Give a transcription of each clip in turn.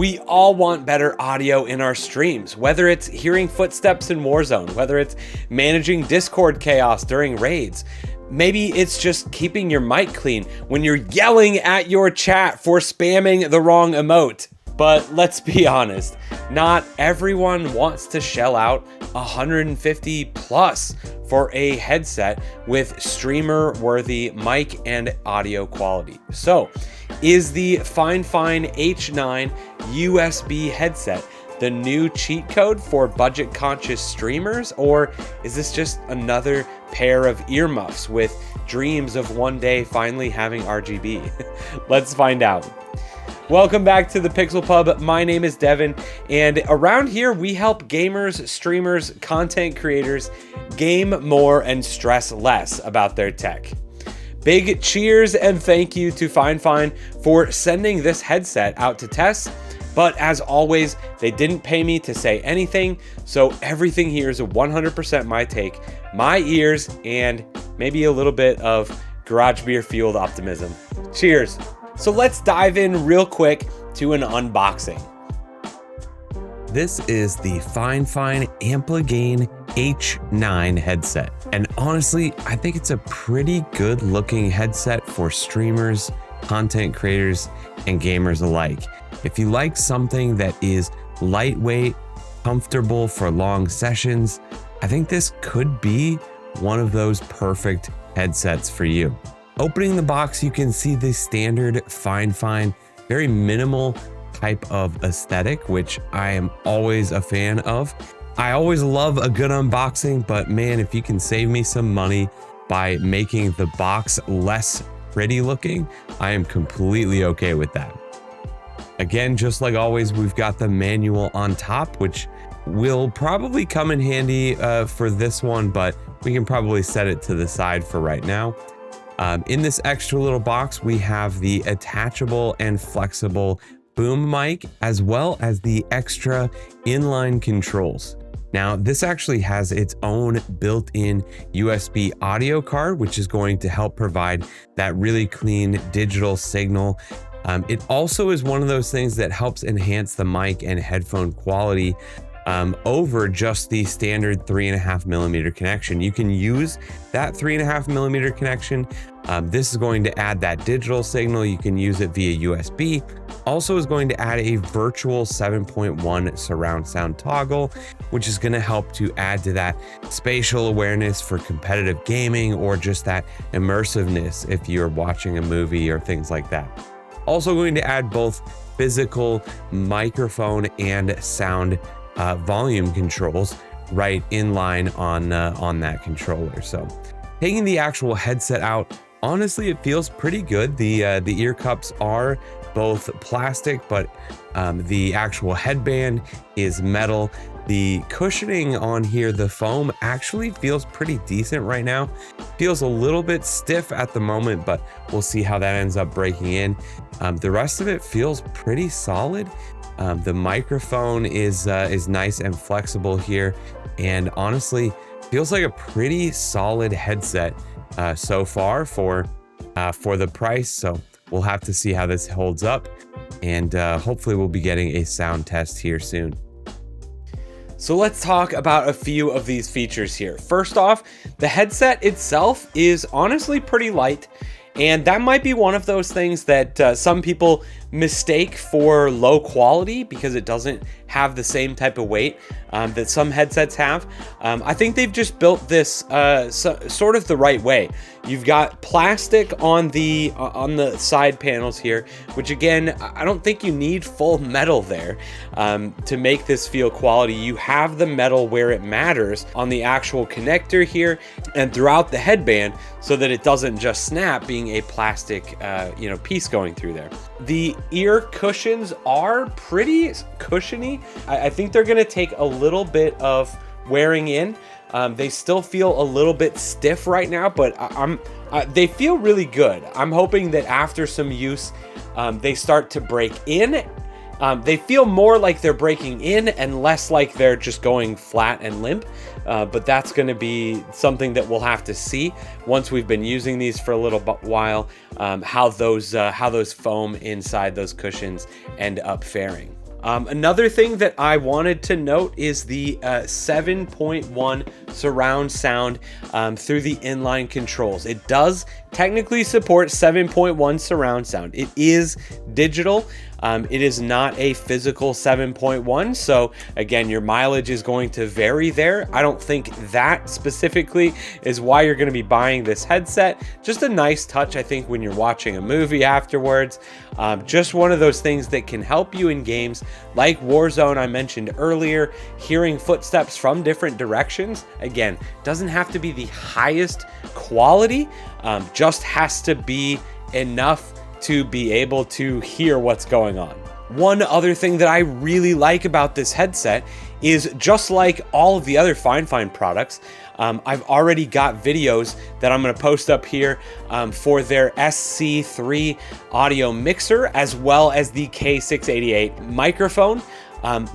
We all want better audio in our streams, whether it's hearing footsteps in Warzone, whether it's managing Discord chaos during raids. Maybe it's just keeping your mic clean when you're yelling at your chat for spamming the wrong emote. But let's be honest, not everyone wants to shell out $150 plus for a headset with streamer-worthy mic and audio quality. So, is the FIFINE H9 USB headset the new cheat code for budget-conscious streamers, or is this just another pair of earmuffs with dreams of one day finally having RGB? Let's find out. Welcome back to the Pixel Pub. My name is Devin, and around here we help gamers, streamers, content creators game more and stress less about their tech. Big cheers and thank you to FIFINE for sending this headset out to test. But as always, they didn't pay me to say anything, so everything here is 100% my take, my ears, and maybe a little bit of garage beer fueled optimism. Cheers. So let's dive in real quick to an unboxing. This is the FIFINE AmpliGame H9 headset. And honestly, I think it's a pretty good looking headset for streamers, content creators, and gamers alike. If you like something that is lightweight, comfortable for long sessions, I think this could be one of those perfect headsets for you. Opening the box, you can see the standard FIFINE, very minimal type of aesthetic, which I am always a fan of. I always love a good unboxing, but man, if you can save me some money by making the box less pretty looking, I am completely okay with that. Again, just like always, we've got the manual on top, which will probably come in handy for this one, but we can probably set it to the side for right now. In this extra little box, we have the attachable and flexible boom mic, as well as the extra inline controls. Now, this actually has its own built-in USB audio card, which is going to help provide that really clean digital signal. It also is one of those things that helps enhance the mic and headphone quality over just the standard 3.5mm connection. You can use that 3.5mm connection. This is going to add that digital signal. You can use it via USB. Also is going to add a virtual 7.1 surround sound toggle, which is going to help to add to that spatial awareness for competitive gaming or just that immersiveness if you're watching a movie or things like that. Also going to add both physical microphone and sound volume controls right in line on that controller. So taking the actual headset out, honestly, it feels pretty good. The ear cups are both plastic, but the actual headband is metal. The cushioning on here, the foam, actually feels pretty decent right now. Feels a little bit stiff at the moment, but we'll see how that ends up breaking in. The rest of it feels pretty solid. The microphone is nice and flexible here, and honestly, feels like a pretty solid headset so far for the price. So we'll have to see how this holds up, and hopefully we'll be getting a sound test here soon. So let's talk about a few of these features here. First off, the headset itself is honestly pretty light, and that might be one of those things that some people mistake for low quality because it doesn't have the same type of weight that some headsets have. I think they've just built this sort of the right way. You've got plastic on the side panels here, which again, I don't think you need full metal there to make this feel quality. You have the metal where it matters on the actual connector here and throughout the headband, so that it doesn't just snap, being a plastic piece going through there. The ear cushions are pretty cushiony. I think they're gonna take a little bit of wearing in. They still feel a little bit stiff right now, but they feel really good. I'm hoping that after some use, they start to break in. They feel more like they're breaking in and less like they're just going flat and limp. But that's going to be something that we'll have to see once we've been using these for a little while, how those foam inside those cushions end up faring. Another thing that I wanted to note is the 7.1 surround sound through the inline controls. It does technically support 7.1 surround sound. It is digital. It is not a physical 7.1. So again, your mileage is going to vary there. I don't think that specifically is why you're going to be buying this headset. Just a nice touch, I think, when you're watching a movie afterwards. Just one of those things that can help you in games like Warzone I mentioned earlier. Hearing footsteps from different directions, again, doesn't have to be the highest quality, just has to be enough to be able to hear what's going on. One other thing that I really like about this headset is, just like all of the other FIFINE products, I've already got videos that I'm going to post up here for their SC3 audio mixer, as well as the K688 microphone.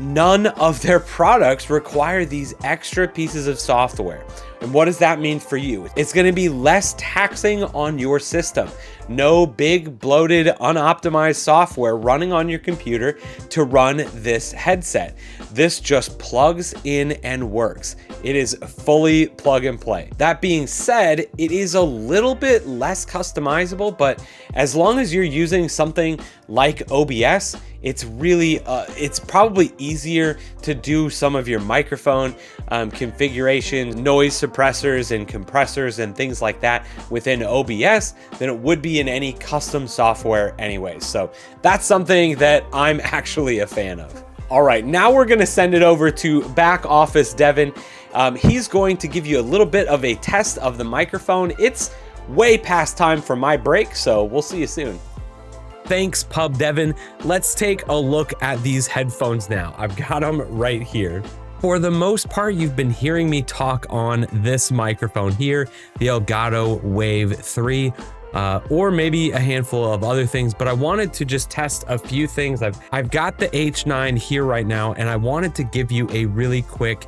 None of their products require these extra pieces of software. And what does that mean for you? It's going to be less taxing on your system. No big, bloated, unoptimized software running on your computer to run this headset. This just plugs in and works. It is fully plug and play. That being said, it is a little bit less customizable, but as long as you're using something like OBS, it's really, it's probably easier to do some of your microphone configurations, noise suppressors and compressors and things like that within OBS than it would be in any custom software anyways. So that's something that I'm actually a fan of. All right, now we're gonna send it over to back office Devin. He's going to give you a little bit of a test of the microphone. It's way past time for my break, so we'll see you soon. Thanks, Pub Devin. Let's take a look at these headphones now. I've got them right here. For the most part, you've been hearing me talk on this microphone here, the Elgato Wave 3, or maybe a handful of other things, but I wanted to just test a few things. I've got the H9 here right now, and I wanted to give you a really quick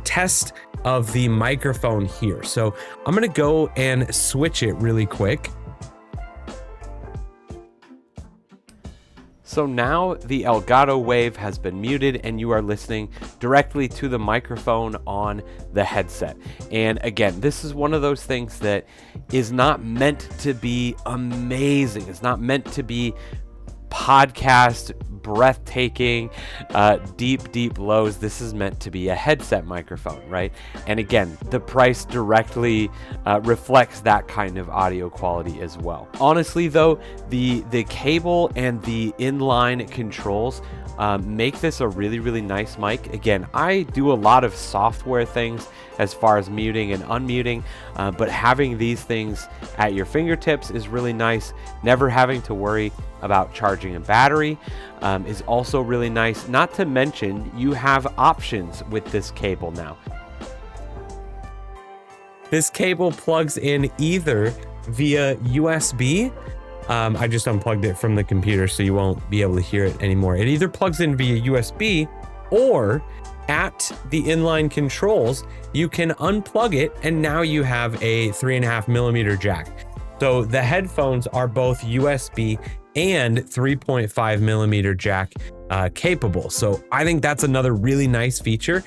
test of the microphone here. So I'm gonna go and switch it really quick. So now the Elgato Wave has been muted and you are listening directly to the microphone on the headset. And again, this is one of those things that is not meant to be amazing. It's not meant to be podcast breathtaking, deep lows. This is meant to be a headset microphone, right? And again, the price directly reflects that kind of audio quality as well. Honestly though, the cable and the inline controls make this a really nice mic. Again, I do a lot of software things as far as muting and unmuting, but having these things at your fingertips is really nice. Never having to worry about charging a battery is also really nice. Not to mention, you have options with this cable now. This cable plugs in either via USB. I just unplugged it from the computer so you won't be able to hear it anymore. It either plugs in via USB, or at the inline controls, you can unplug it and now you have a 3.5mm jack. So the headphones are both USB and 3.5mm jack capable. So I think that's another really nice feature.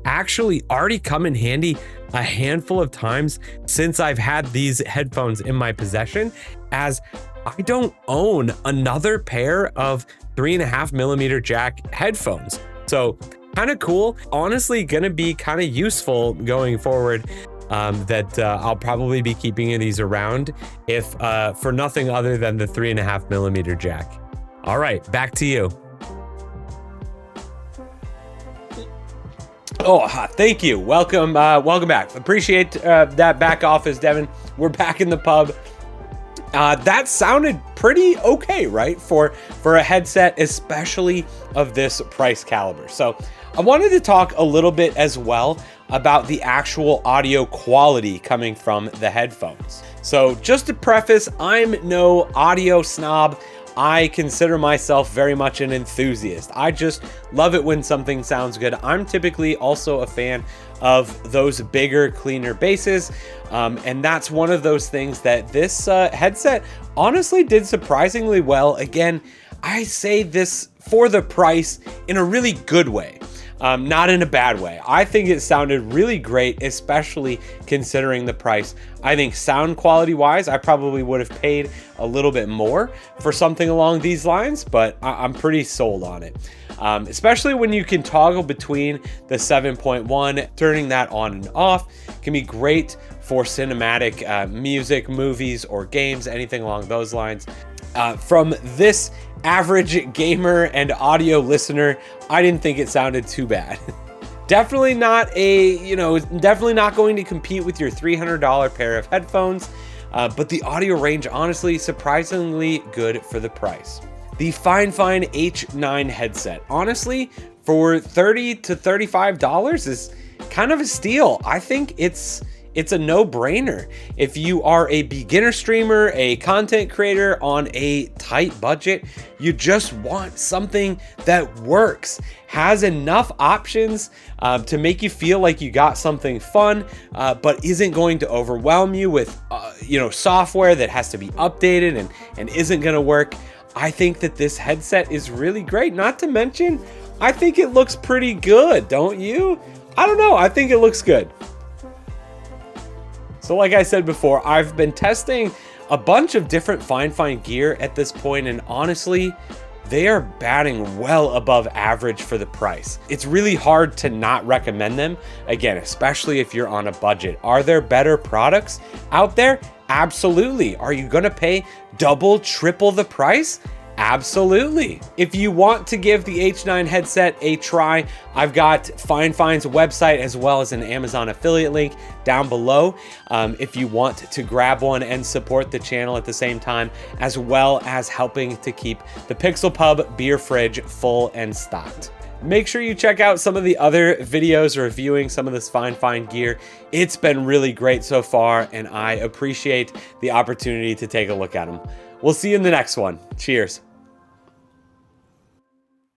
Actually already come in handy a handful of times since I've had these headphones in my possession, as I don't own another pair of 3.5mm jack headphones. So kind of cool. Honestly, gonna be kind of useful going forward. That I'll probably be keeping these around, if for nothing other than the 3.5mm jack. All right, back to you. Oh, thank you. Welcome back. Appreciate that back office, Devin. We're back in the pub. That sounded pretty okay, right? For a headset, especially of this price caliber. So I wanted to talk a little bit as well about the actual audio quality coming from the headphones. So just to preface, I'm no audio snob. I consider myself very much an enthusiast. I just love it when something sounds good. I'm typically also a fan of those bigger, cleaner basses. And that's one of those things that this headset honestly did surprisingly well. Again, I say this for the price in a really good way. Not in a bad way. I think it sounded really great, especially considering the price. I think sound quality wise, I probably would have paid a little bit more for something along these lines, but I'm pretty sold on it. Especially when you can toggle between the 7.1, turning that on and off can be great for cinematic music, movies, or games, anything along those lines. From this average gamer and audio listener, I didn't think it sounded too bad. Definitely not definitely not going to compete with your $300 pair of headphones, but the audio range, honestly, surprisingly good for the price. The FIFINE H9 headset, honestly, for $30 to $35 is kind of a steal. I think it's a no-brainer. If you are a beginner streamer, a content creator on a tight budget, you just want something that works, has enough options to make you feel like you got something fun, but isn't going to overwhelm you with software that has to be updated and isn't gonna work. I think that this headset is really great. Not to mention, I think it looks pretty good, don't you? I don't know, I think it looks good. So like I said before, I've been testing a bunch of different FIFINE gear at this point, and honestly, they are batting well above average for the price. It's really hard to not recommend them, again, especially if you're on a budget. Are there better products out there? Absolutely. Are you gonna pay double, triple the price? Absolutely. If you want to give the H9 headset a try, I've got FIFINE's website as well as an Amazon affiliate link down below. If you want to grab one and support the channel at the same time, as well as helping to keep the Pixel Pub beer fridge full and stocked. Make sure you check out some of the other videos reviewing some of this FIFINE gear. It's been really great so far, and I appreciate the opportunity to take a look at them. We'll see you in the next one. Cheers.